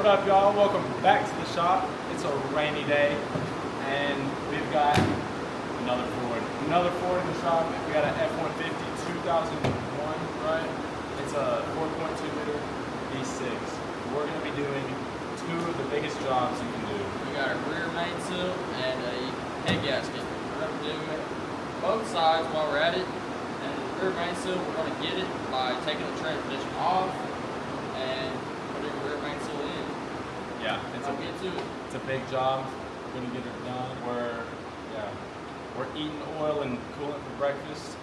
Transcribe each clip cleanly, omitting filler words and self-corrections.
up, y'all? Welcome back to the shop. It's a rainy day, and we've got another Ford in the shop. We got an F-150 2001, right? It's a 4.2 liter V6. We're going to be doing two of the biggest jobs you can do. We got a rear main seal and a head gasket. We're going to do both sides while we're at it. And the rear main seal, we're going to get it by taking the transmission off and putting the rear main seal in. Yeah, it's a big job. We're gonna get it done. We're eating oil and coolant for breakfast,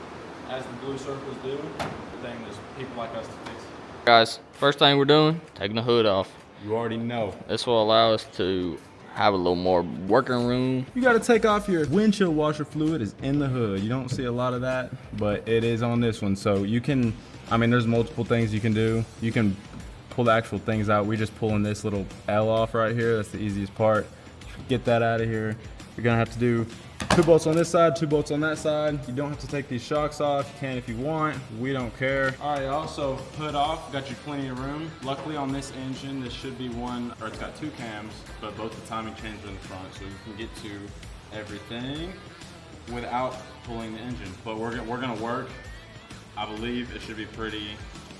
as the blue circles do. The thing there's people like us to fix. Guys, first thing we're doing, taking the hood off. You already know. This will allow us to have a little more working room. You gotta take off your windshield washer fluid is in the hood. You don't see a lot of that, but it is on this one. So you can, there's multiple things you can do. You can pull the actual things out. We just pulling this little L off right here. That's the easiest part. Get that out of here. You're gonna have to do 2 bolts on this side, 2 bolts on that side. You don't have to take these shocks off. You can if you want. We don't care. All right, y'all, so hood off. Got you plenty of room. Luckily on this engine, this should be one, or it's got 2 cams, but both the timing chains are in the front, so you can get to everything without pulling the engine. But we're gonna work. I believe it should be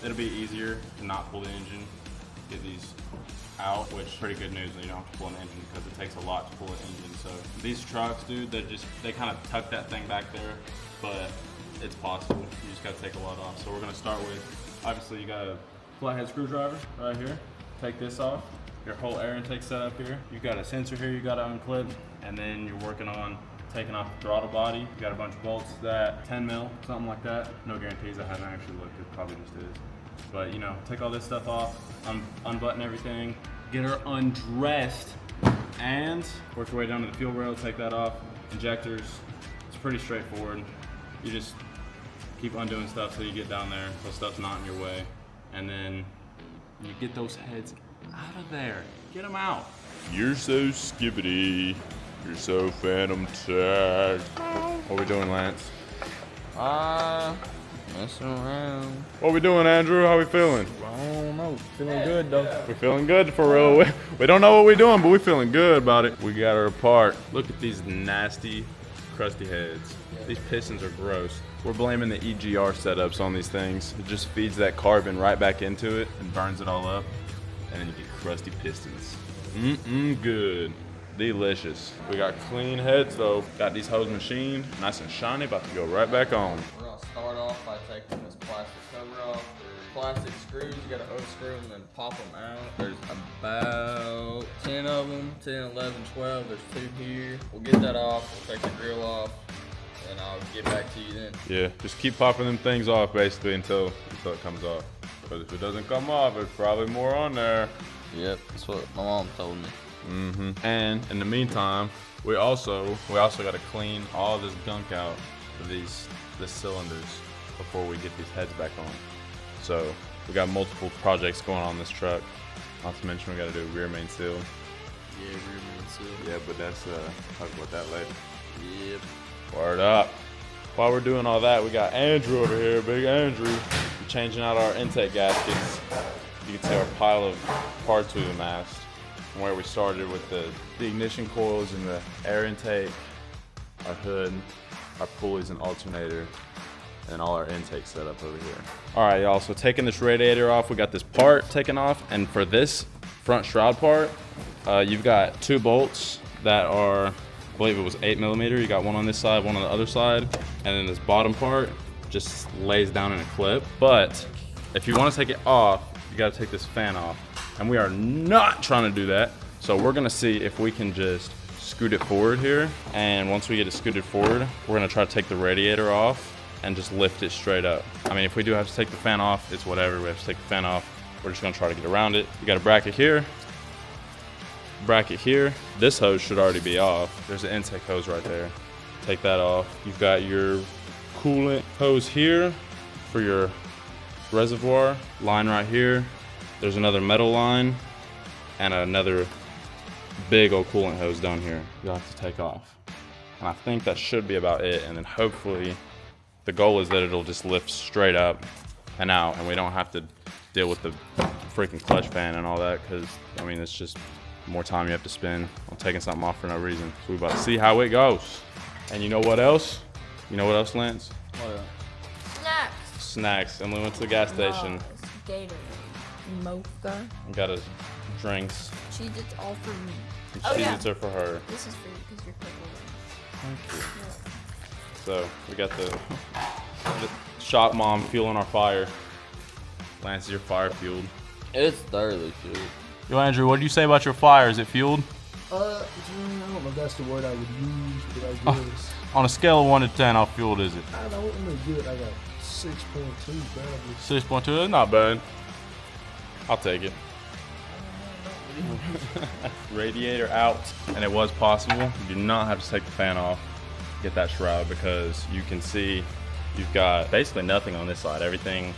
it'll be easier to not pull the engine, get these out, which is pretty good news when you don't have to pull an engine because it takes a lot to pull an engine. So these trucks, dude, they kind of tuck that thing back there, but it's possible. You just gotta take a lot off. So we're gonna start with, obviously you got a flathead screwdriver right here. Take this off. Your whole air intake set up here. You got a sensor here you gotta unclip, and then you're working on taking off the throttle body. You got a bunch of bolts that 10 mil, something like that. No guarantees, I haven't actually looked, it probably just is. But you know, take all this stuff off, unbutton everything, get her undressed, and work your way down to the fuel rail, take that off. Injectors, it's pretty straightforward. You just keep undoing stuff till you get down there, so stuff's not in your way. And then you get those heads out of there, get them out. You're so skibbity. You're so phantom tag. What we doing, Lance? Messing around. What we doing, Andrew? How we feeling? I don't know, feeling good though. We feeling good for real. We don't know what we doing, but we feeling good about it. We got her apart. Look at these nasty, crusty heads. These pistons are gross. We're blaming the EGR setups on these things. It just feeds that carbon right back into it and burns it all up. And then you get crusty pistons. Good. Delicious. We got clean heads though. Got these hose machined, nice and shiny, about to go right back on. We're gonna start off by taking this plastic cover off. There's plastic screws, you gotta unscrew them and pop them out. There's about 10 of them, 10, 11, 12. There's 2 here. We'll get that off, we'll take the grill off, and I'll get back to you then. Yeah, just keep popping them things off basically until it comes off. Because if it doesn't come off, there's probably more on there. Yep, that's what my mom told me. And in the meantime, we also got to clean all this gunk out of the cylinders before we get these heads back on. So we got multiple projects going on this truck. Not to mention we got to do rear main seal. Yeah, rear main seal. Yeah, but that's talk about that later. Yep. Word up. While we're doing all that, we got Andrew over here, big Andrew, changing out our intake gaskets. You can see our pile of parts we amassed. Where we started with the ignition coils and the air intake, our hood, our pulleys and alternator, and all our intake set up over here. All right, y'all, so taking this radiator off, we got this part taken off, and for this front shroud part, you've got 2 bolts that are, I believe it was 8mm. You got one on this side, one on the other side, and then this bottom part just lays down in a clip. But if you want to take it off, you got to take this fan off. And we are not trying to do that. So we're gonna see if we can just scoot it forward here. And once we get it scooted forward, we're gonna try to take the radiator off and just lift it straight up. I mean, if we do have to take the fan off, it's whatever. We have to take the fan off. We're just gonna try to get around it. You got a bracket here. This hose should already be off. There's an intake hose right there. Take that off. You've got your coolant hose here for your reservoir. Line right here. There's another metal line and another big old coolant hose down here you'll have to take off. And I think that should be about it. And then hopefully the goal is that it'll just lift straight up and out and we don't have to deal with the freaking clutch fan and all that, because I mean it's just more time you have to spend on taking something off for no reason. So we're about to see how it goes. And you know what else? You know what else, Lance? What? Snacks. Snacks. And we went to the gas station. Gatorade. Mocha. And got us drinks. Cheez Its all for me. And Oh, yeah. Cheez-Its are for her. This is for you because you're purple. Thank you. So we got the shop mom fueling our fire. Lance, is your fire fueled? It's thoroughly fueled. Yo, Andrew, what do you say about your fire? Is it fueled? I don't know if that's the word I would use, but I guess. On a scale of 1 to 10, how fueled is it? I don't know good. I got 6.2 probably. 6.2, that's not bad. I'll take it. Radiator out, and it was possible. You do not have to take the fan off, get that shroud, because you can see you've got basically nothing on this side. Everything,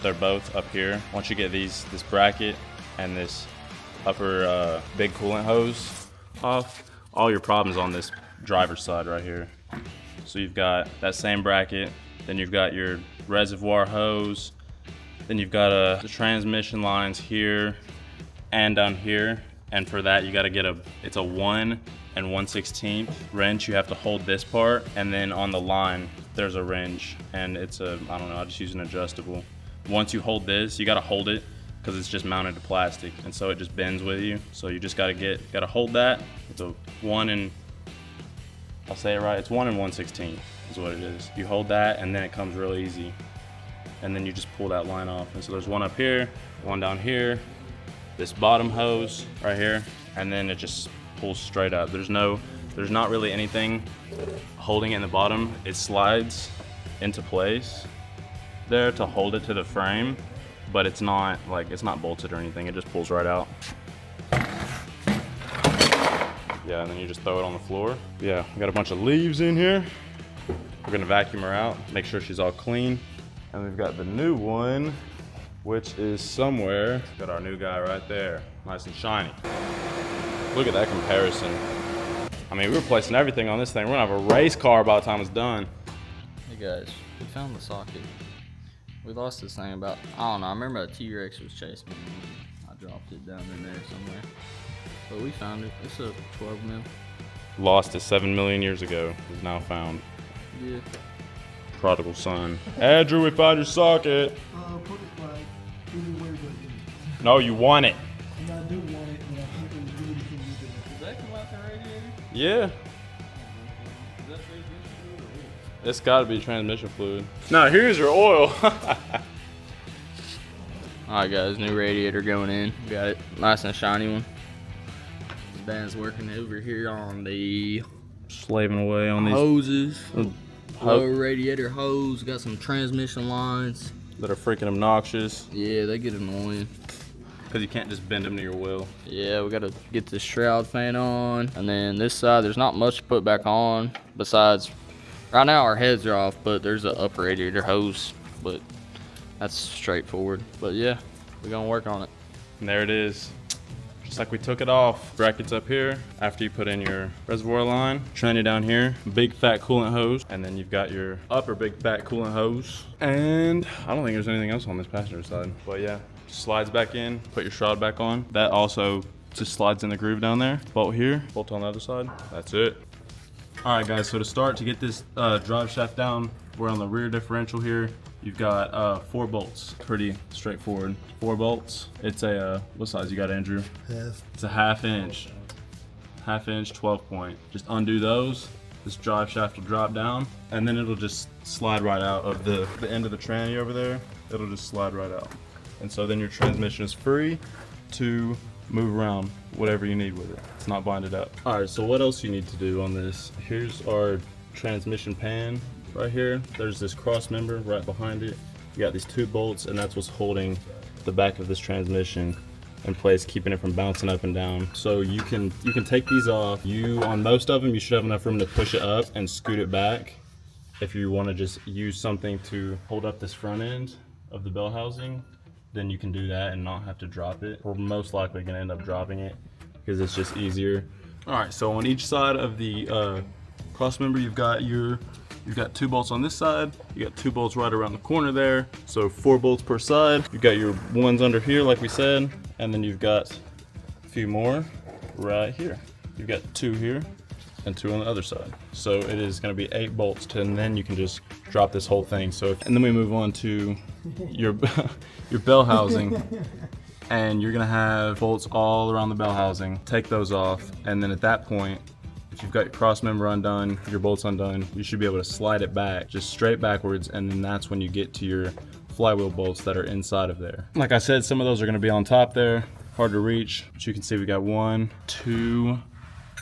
they're both up here. Once you get this bracket and this upper big coolant hose off, all your problems on this driver's side right here. So you've got that same bracket, then you've got your reservoir hose, then you've got the transmission lines here and down here. And for that, you got to get it's a 1 1/16 wrench. You have to hold this part, and then on the line, there's a wrench, and it's I don't know, I just use an adjustable. Once you hold this, you got to hold it because it's just mounted to plastic, and so it just bends with you. So you just got to hold that. It's a 1 I'll say it right, it's 1 1/16 is what it is. You hold that, and then it comes real easy. And then you just pull that line off. And so there's one up here, one down here, this bottom hose right here, and then it just pulls straight up. There's not really anything holding it in the bottom. It slides into place there to hold it to the frame, but it's not bolted or anything. It just pulls right out. Yeah, and then you just throw it on the floor. Yeah, we got a bunch of leaves in here. We're gonna vacuum her out, make sure she's all clean. And we've got the new one, which is somewhere. Got our new guy right there, nice and shiny. Look at that comparison. I mean, we're replacing everything on this thing. We're gonna have a race car by the time it's done. Hey guys, we found the socket. We lost this thing about, I don't know, I remember a T-Rex was chasing me. I dropped it down in there somewhere. But we found it. It's a 12 mil. Lost it 7 million years ago, is now found. Yeah. Prodigal son. Andrew, we found your socket. Put it like anywhere but in. No, you want it. And I do want it, and I think it was really can use it. Does that come out the radiator? Yeah. Is that transmission fluid or what? It's gotta be transmission fluid. Now, here's your oil. Alright guys, new radiator going in. Got it. Nice and shiny one. Dan's working over here on the Slaving away on these hoses. Low radiator hose. Got some transmission lines. that are freaking obnoxious. Yeah, they get annoying. Because you can't just bend them to your will. Yeah, we gotta get this shroud fan on. And then this side, there's not much to put back on. Besides, right now our heads are off, but there's an upper radiator hose. But that's straightforward. But yeah, we're gonna work on it. And there it is. Just like we took it off. Brackets up here after you put in your reservoir line. Tranny down here. Big fat coolant hose. And then you've got your upper big fat coolant hose. And I don't think there's anything else on this passenger side. But yeah, slides back in. Put your shroud back on. That also just slides in the groove down there. Bolt here. Bolt on the other side. That's it. All right, guys. So to start, to get this drive shaft down, we're on the rear differential here. You've got 4 bolts. Pretty straightforward. 4 bolts. It's a, what size you got, Andrew? Half. It's a 1/2 inch. 1/2 inch, 12 point. Just undo those. This drive shaft will drop down, and then it'll just slide right out of the end of the tranny over there. It'll just slide right out. And so then your transmission is free to move around whatever you need with it. It's not binded up. All right, so what else you need to do on this? Here's our transmission pan. Right here, there's this cross member right behind it. You got these 2 bolts, and that's what's holding the back of this transmission in place, keeping it from bouncing up and down. So you can take these off. On most of them, you should have enough room to push it up and scoot it back. If you want to just use something to hold up this front end of the bell housing, then you can do that and not have to drop it. We're most likely going to end up dropping it because it's just easier. All right, so on each side of the cross member, you've got your You've got 2 bolts on this side. You got 2 bolts right around the corner there. So 4 bolts per side. You've got your ones under here, like we said, and then you've got a few more right here. You've got 2 here and 2 on the other side. So it is going to be 8 bolts, and then you can just drop this whole thing. So, and then we move on to your your bell housing. And you're gonna have bolts all around the bell housing. Take those off, and then at that point, if you've got your cross member undone, your bolts undone, you should be able to slide it back, just straight backwards, and then that's when you get to your flywheel bolts that are inside of there. Like I said, some of those are gonna be on top there, hard to reach, but you can see we got 1, 2,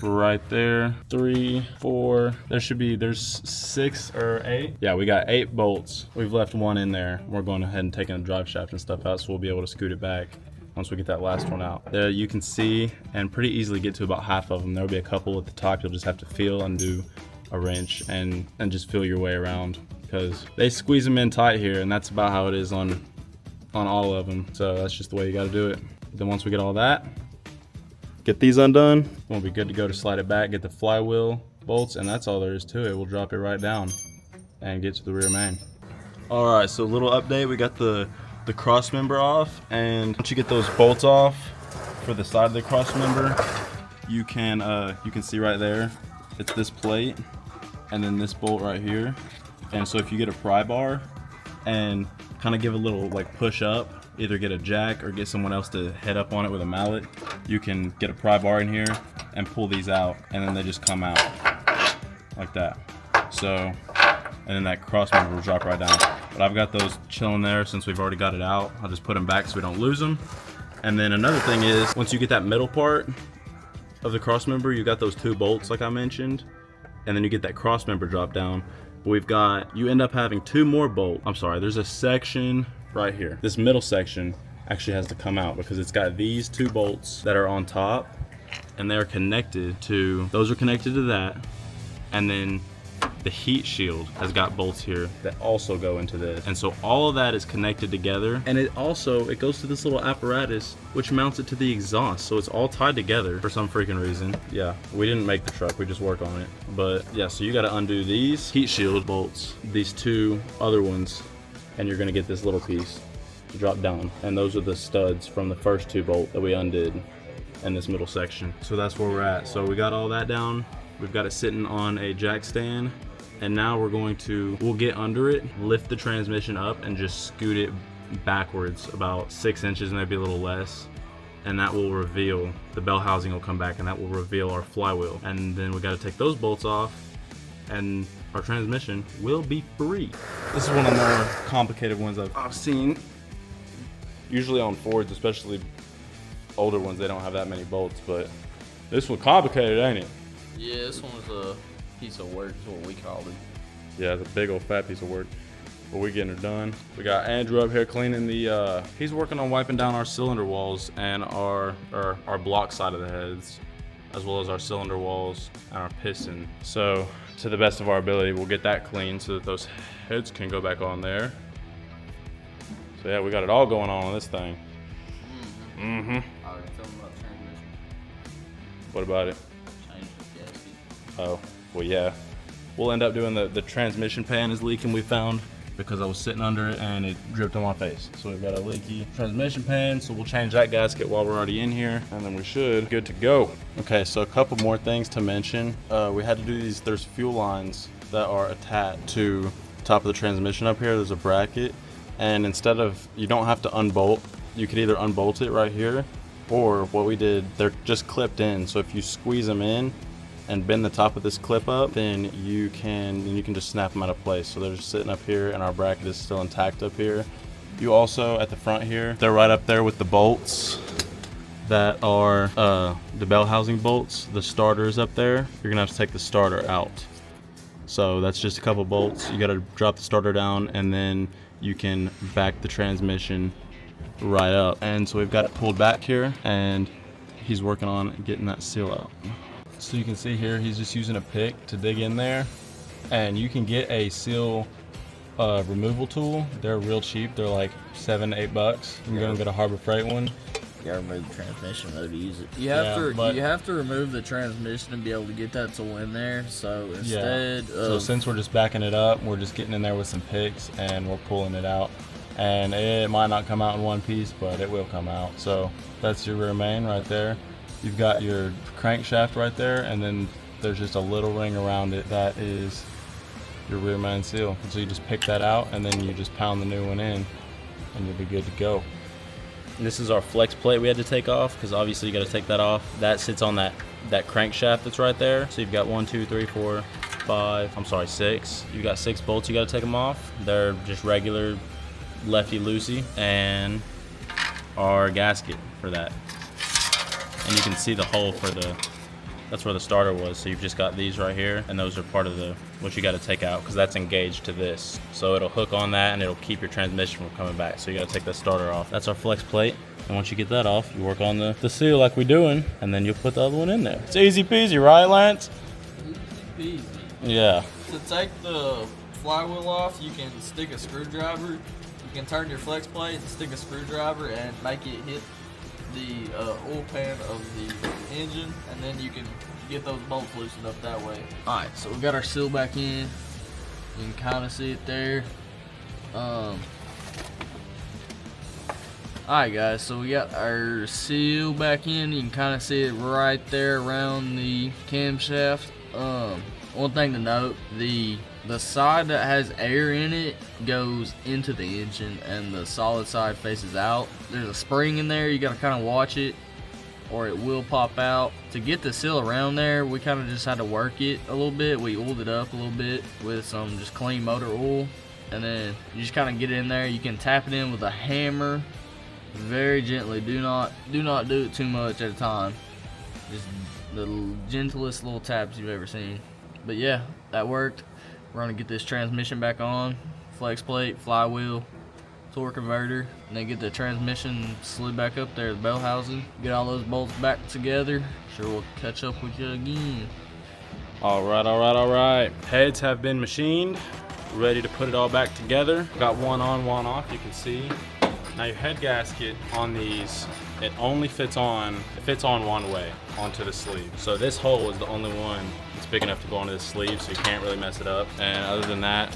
right there, 3, 4, there's 6 or 8. Yeah, we got 8 bolts. We've left 1 in there. We're going ahead and taking the drive shaft and stuff out, so we'll be able to scoot it back once we get that last one out. There you can see and pretty easily get to about half of them. There'll be a couple at the top you'll just have to feel and do a wrench and just feel your way around, because they squeeze them in tight here, and that's about how it is on all of them. So that's just the way you got to do it. Then once we get all that, get these undone, we'll be good to go to slide it back, get the flywheel bolts, and that's all there is to it. We'll drop it right down and get to the rear main. All right, so a little update. We got the cross member off, and once you get those bolts off for the side of the cross member, you can see right there, it's this plate and then this bolt right here. And so if you get a pry bar and kind of give a little like push up, either get a jack or get someone else to head up on it with a mallet, you can get a pry bar in here and pull these out, and then they just come out like that. So, and then that cross member will drop right down. But I've got those chilling there since we've already got it out. I'll just put them back so we don't lose them. And then another thing is, once you get that middle part of the cross member, you got those 2 bolts like I mentioned, and then you get that cross member drop down. You end up having 2 more bolts. I'm sorry, there's a section right here. This middle section actually has to come out because it's got these 2 bolts that are on top, and they're connected to, those are connected to that, and then the heat shield has got bolts here that also go into this. And so all of that is connected together, and it goes to this little apparatus which mounts it to the exhaust. So it's all tied together for some freaking reason. Yeah, we didn't make the truck, we just work on it. But yeah, so you got to undo these heat shield bolts, these 2 other ones, and you're gonna get this little piece to drop down. And those are the studs from the first 2 bolt that we undid in this middle section. So that's where we're at. So we got all that down. We've got it sitting on a jack stand. And now we'll get under it, lift the transmission up, and just scoot it backwards about 6 inches, maybe a little less. And that will reveal, the bell housing will come back, and that will reveal our flywheel. And then we gotta take those bolts off, and our transmission will be free. This is one of the more complicated ones I've seen. Usually on Fords, especially older ones, they don't have that many bolts, but this one complicated, ain't it? Yeah, this one's a piece of work is what we called it. Yeah, it's a big old fat piece of work, but we're getting it done. We got Andrew up here cleaning he's working on wiping down our cylinder walls and our block side of the heads, as well as our cylinder walls and our piston. So to the best of our ability, we'll get that clean so that those heads can go back on there. So yeah, we got it all going on this thing. I already told him about transmission. What about it? Change the gasket. Oh, well, yeah. We'll end up doing the transmission pan is leaking, we found, because I was sitting under it and it dripped on my face. So we've got a leaky transmission pan, so we'll change that gasket while we're already in here, and then we should good to go. Okay, so a couple more things to mention. We had to do these, there's fuel lines that are attached to the top of the transmission up here. There's a bracket, and instead of, you don't have to unbolt, you could either unbolt it right here, or what we did, they're just clipped in. So if you squeeze them in and bend the top of this clip up, then you can just snap them out of place. So they're just sitting up here, and our bracket is still intact up here. You also, at the front here, they're right up there with the bolts that are the bell housing bolts. The starter is up there. You're gonna have to take the starter out. So that's just a couple bolts. You gotta drop the starter down, and then you can back the transmission right up. And so we've got it pulled back here, and he's working on getting that seal out. So you can see here, he's just using a pick to dig in there, and you can get a seal removal tool. They're real cheap. They're like $7 to $8. You can go and get a Harbor Freight one, You gotta remove the transmission though to use it. You have to remove the transmission to be able to get that tool in there. So instead so since we're just backing it up, we're just getting in there with some picks and we're pulling it out. And it might not come out in one piece, but it will come out. So that's your rear main right there. You've got your crankshaft right there, and then there's just a little ring around it that is your rear main seal. So you just pick that out and then you just pound the new one in and you'll be good to go. This is our flex plate we had to take off, because obviously you got to take that off. That sits on that crankshaft that's right there. So you've got 1, 2, 3, 4, 5, I'm sorry, 6. You've got 6 bolts you got to take them off. They're just regular lefty loosey, and our gasket for that. And you can see the hole for that's where the starter was. So you've just got these right here, and those are part of what you got to take out, because that's engaged to this. So it'll hook on that and it'll keep your transmission from coming back. So you got to take that starter off. That's our flex plate. And once you get that off, you work on the seal like we're doing, and then you'll put the other one in there. It's easy peasy, right, Lance? Easy peasy. Yeah. To take the flywheel off, you can stick a screwdriver. You can turn your flex plate and stick a screwdriver and make it hit the oil pan of the engine, and then you can get those bolts loosened up that way. Alright, so we got our seal back in. You can kind of see it there. Alright guys, so we got our seal back in. You can kind of see it right there around the camshaft. One thing to note, the side that has air in it goes into the engine, and the solid side faces out. There's a spring in there, you gotta kind of watch it or it will pop out. To get the seal around there, we kind of just had to work it a little bit. We oiled it up a little bit with some just clean motor oil, and then you just kind of get it in there. You can tap it in with a hammer very gently. Do not do it too much at a time. Just the gentlest little taps you've ever seen. But yeah, that worked. We're gonna get this transmission back on, flex plate, flywheel, torque converter, and then get the transmission slid back up there, the bell housing, get all those bolts back together. Sure, we'll catch up with you again. All right. Heads have been machined, ready to put it all back together. Got one on, one off, you can see. Now your head gasket on these, it only fits on one way, onto the sleeve. So this hole is the only one that's big enough to go onto the sleeve, so you can't really mess it up. And other than that,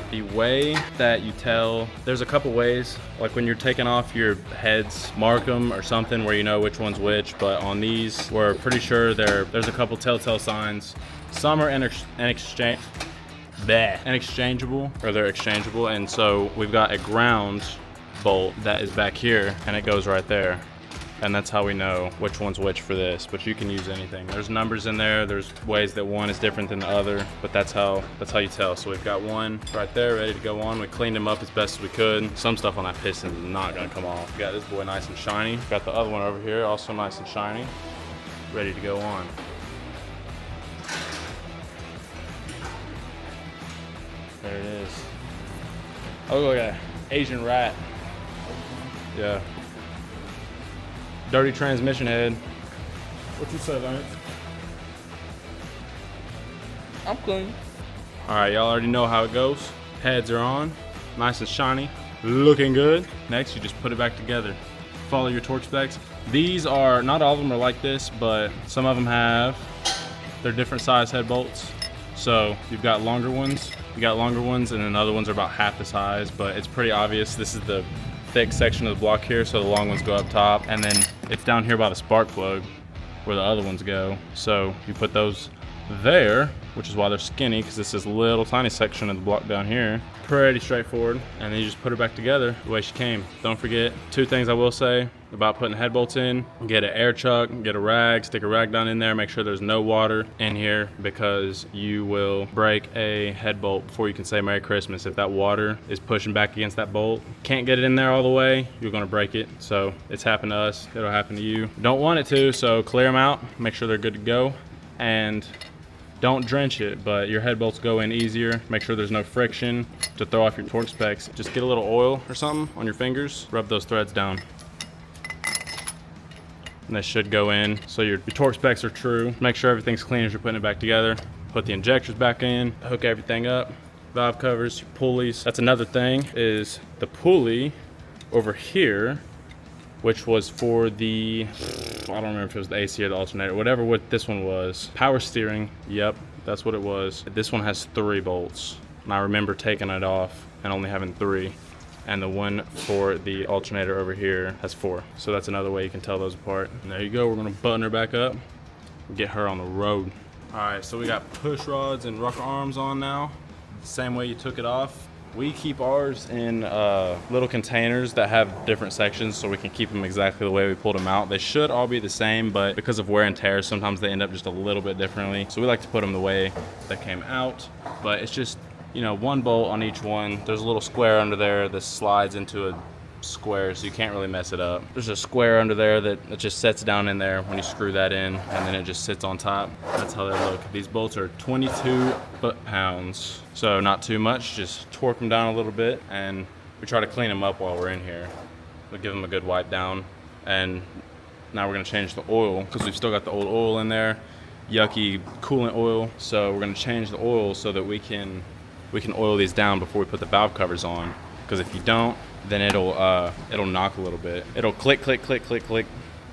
the way that you tell, there's a couple ways. Like when you're taking off your heads, mark them or something where you know which one's which. But on these, we're pretty sure there's a couple telltale signs. Some are interchangeable, or they're exchangeable. And so we've got a ground bolt that is back here, and it goes right there, and that's how we know which one's which for this. But you can use anything. There's numbers in there, there's ways that one is different than the other, but that's how you tell. So we've got one right there ready to go on. We cleaned him up as best as we could. Some stuff on that piston is not gonna come off. We got this boy nice and shiny. Got the other one over here, also nice and shiny, ready to go on. There it is. Oh, look at that Asian rat. Yeah. Dirty transmission head. What you say, Lance? I'm clean. All right, y'all already know how it goes. Heads are on, nice and shiny, looking good. Next, you just put it back together. Follow your torque specs. These are, not all of them are like this, but some of them they're different size head bolts. So you've got longer ones, and then other ones are about half the size, but it's pretty obvious. This is the thick section of the block here, so the long ones go up top, and then it's down here by the spark plug where the other ones go. So you put those there, which is why they're skinny, because it's this little tiny section of the block down here. Pretty straightforward. And then you just put her back together the way she came. Don't forget, 2 things I will say about putting head bolts in. Get an air chuck, get a rag, stick a rag down in there, make sure there's no water in here, because you will break a head bolt before you can say Merry Christmas. If that water is pushing back against that bolt, can't get it in there all the way, you're gonna break it. So it's happened to us, it'll happen to you. Don't want it to, so clear them out, make sure they're good to go, and don't drench it, but your head bolts go in easier. Make sure there's no friction to throw off your torque specs. Just get a little oil or something on your fingers, rub those threads down, and they should go in. So your torque specs are true. Make sure everything's clean as you're putting it back together. Put the injectors back in, hook everything up, valve covers, your pulleys. That's another thing, is the pulley over here which was for the, I don't remember if it was the AC or the alternator, whatever what this one was. Power steering, yep, that's what it was. This one has 3 bolts, and I remember taking it off and only having 3. And the one for the alternator over here has 4. So that's another way you can tell those apart. And there you go, we're gonna button her back up and get her on the road. All right, so we got push rods and rocker arms on now. Same way you took it off. We keep ours in little containers that have different sections so we can keep them exactly the way we pulled them out. They should all be the same, but because of wear and tear, sometimes they end up just a little bit differently. So we like to put them the way they came out, but it's just, you know, 1 bolt on each one. There's a little square under there that slides into a square, so you can't really mess it up. There's a square under there that just sets down in there when you screw that in, and then it just sits on top. That's how they look. These bolts are 22 foot-pounds, so not too much. Just torque them down a little bit, and we try to clean them up while we're in here. We'll give them a good wipe down, and now we're gonna change the oil because we've still got the old oil in there, yucky coolant oil. So we're gonna change the oil so that we can oil these down before we put the valve covers on. Because if you don't, then it'll knock a little bit. It'll click, click, click, click, click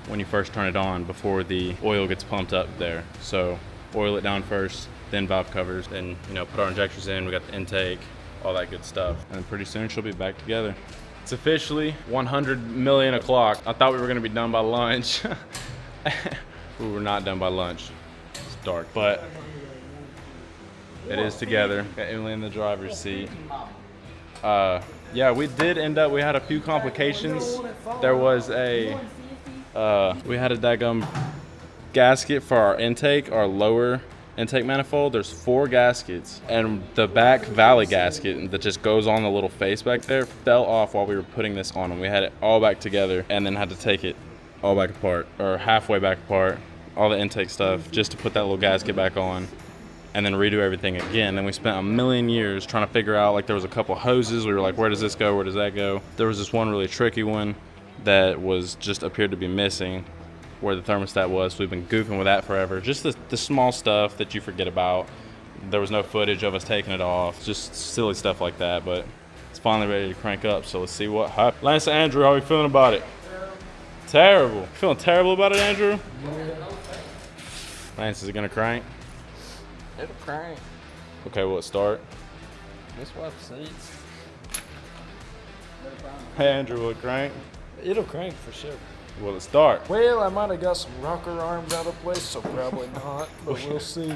when you first turn it on before the oil gets pumped up there. So oil it down first, then valve covers, then, you know, put our injectors in. We got the intake, all that good stuff, and pretty soon she'll be back together. It's officially 100 million o'clock. I thought we were gonna be done by lunch. We were not done by lunch. It's dark, but it is together. Got Emily in the driver's seat. Yeah, we did end up, we had a few complications. There was a, we had a daggum gasket for our intake, our lower intake manifold. There's 4 gaskets, and the back valley gasket that just goes on the little face back there fell off while we were putting this on, and we had it all back together and then had to take it all back apart, or halfway back apart, all the intake stuff, just to put that little gasket back on, and then redo everything again. And we spent a million years trying to figure out, like, there was a couple hoses. We were like, where does this go? Where does that go? There was this one really tricky one that was just appeared to be missing where the thermostat was. So we've been goofing with that forever. Just the small stuff that you forget about. There was no footage of us taking it off. Just silly stuff like that. But it's finally ready to crank up. So let's see what happens. Lance and Andrew, how are you feeling about it? Terrible. You feeling terrible about it, Andrew? Lance, is it gonna crank? It'll crank. Okay, will it start? This wipe seats. Hey Andrew, will it crank? It'll crank for sure. Will it start? Well, I might have got some rocker arms out of place, so probably not, but we'll see.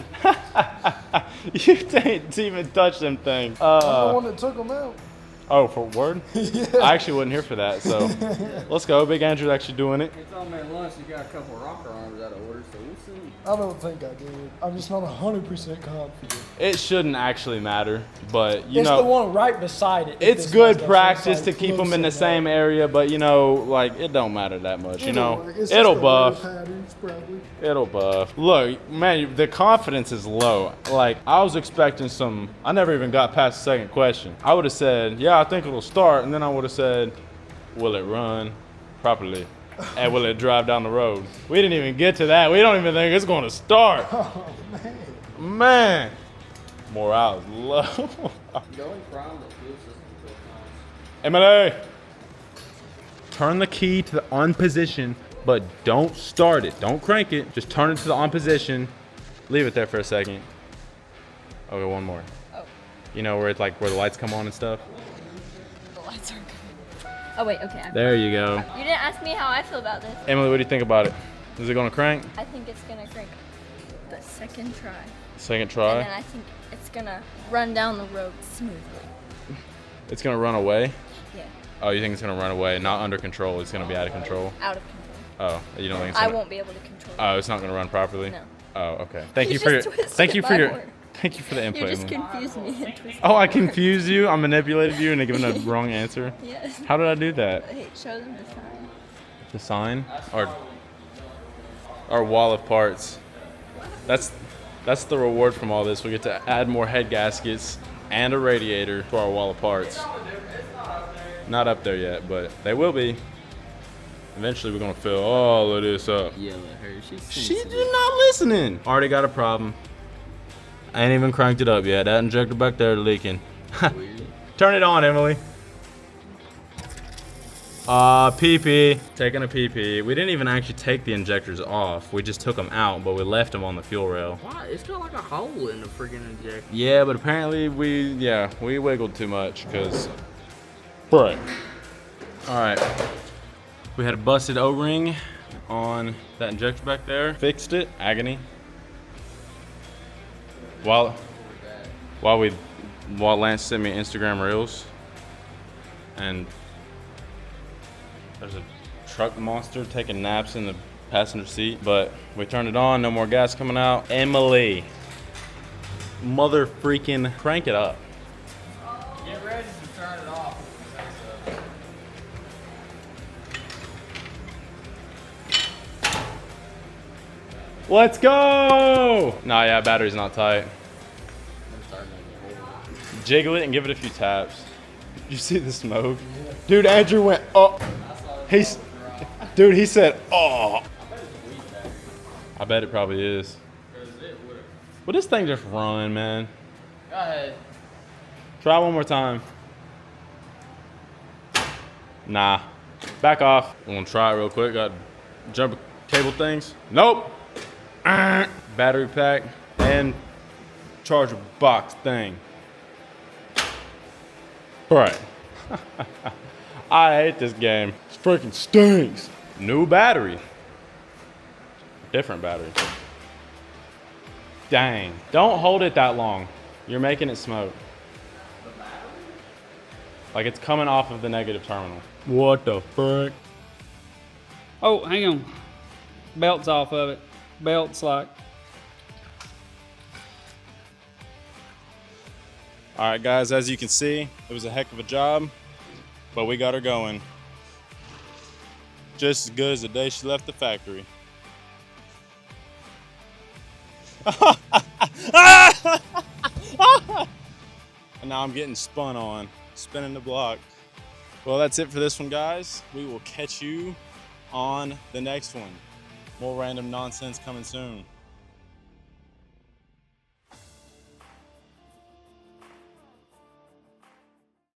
You didn't even touch them things. I'm the one that took them out. Oh, for word? Yeah. I actually wasn't here for that, so let's go. Big Andrew's actually doing it. You told me at lunch you got a couple of rocker arms out of order, so we'll see. I don't think I did. I'm just not 100% confident. It shouldn't actually matter, but you It's know, the one right beside it. it's This good one's got practice some to side keep them in the close same up. area, but you know, like, it don't matter that much, you know. Work. It's It'll just the buff. wear patterns, probably. It'll buff. Look, man, the confidence is low. Like, I was expecting some, I never even got past the second question. I would have said, yeah, I think it'll start, and then I would have said, will it run properly? And will it drive down the road? We didn't even get to that. We don't even think it's going to start. Oh, man. Man, morale is low. The only problem that fuel system is Emily, turn the key to the on position, but don't start it. Don't crank it. Just turn it to the on position. Leave it there for a second. Okay, one more. Oh, You know where it's like where the lights come on and stuff? the lights aren't good. Oh wait, okay. There you go. You didn't ask me how I feel about this. Emily, what do you think about it? Is it gonna crank? I think it's gonna crank the second try. Second And try? then I think it's gonna run down the road smoothly. It's gonna run away? Yeah, Oh, you think it's gonna run away? Not under control, it's gonna be out of control? out of control. Oh, you don't think it's I gonna... won't be able to control it. Oh, it's not gonna run properly? No. Oh, okay. Thank You you for your just twisted thank you it for by your more. thank you for the input. You just Emily. confused me and twisted Oh, I it more. confused you? I manipulated you into giving a wrong answer? Yes. How did I do that? Hey, show them the sign. The sign? Our wall of parts. That's the reward from all this. We get to add more head gaskets and a radiator to our wall of parts. Not up there yet, but they will be. Eventually we're gonna fill all of this up. Yell at her. She's not listening. Already got a problem. I ain't even cranked it up yet. That injector back there leaking. Weird. Turn it on, Emily. PP. Taking a PP. We didn't even actually take the injectors off. We just took them out, but we left them on the fuel rail. Why? It's got like a hole in the freaking injector. Yeah, but apparently we wiggled too much because. Right. All right. We had a busted O-ring on that injector back there. Fixed it. Agony. While Lance sent me Instagram reels, and there's a truck monster taking naps in the passenger seat, but we turned it on, no more gas coming out. Emily, mother freaking crank it up. Get ready to turn it off. Let's go! Nah, yeah, battery's not tight. Jiggle it and give it a few taps. Did you see the smoke? Dude, Andrew went, oh. Dude, he said, oh. I bet it probably is. Well, this thing just run, man. Go ahead. Try one more time. Nah. Back off. I'm gonna try it real quick. Got jumper cable things. Nope. Battery pack and charger box thing. Right. I hate this game. It freaking stinks. New battery. Different battery. Dang. Don't hold it that long. You're making it smoke. Like it's coming off of the negative terminal. What the frick? Oh, hang on. Belt's off of it. Belt's like. All right, guys, as you can see, it was a heck of a job, but we got her going. Just as good as the day she left the factory. And now I'm getting spun on, spinning the block. Well, that's it for this one, guys. We will catch you on the next one. More random nonsense coming soon.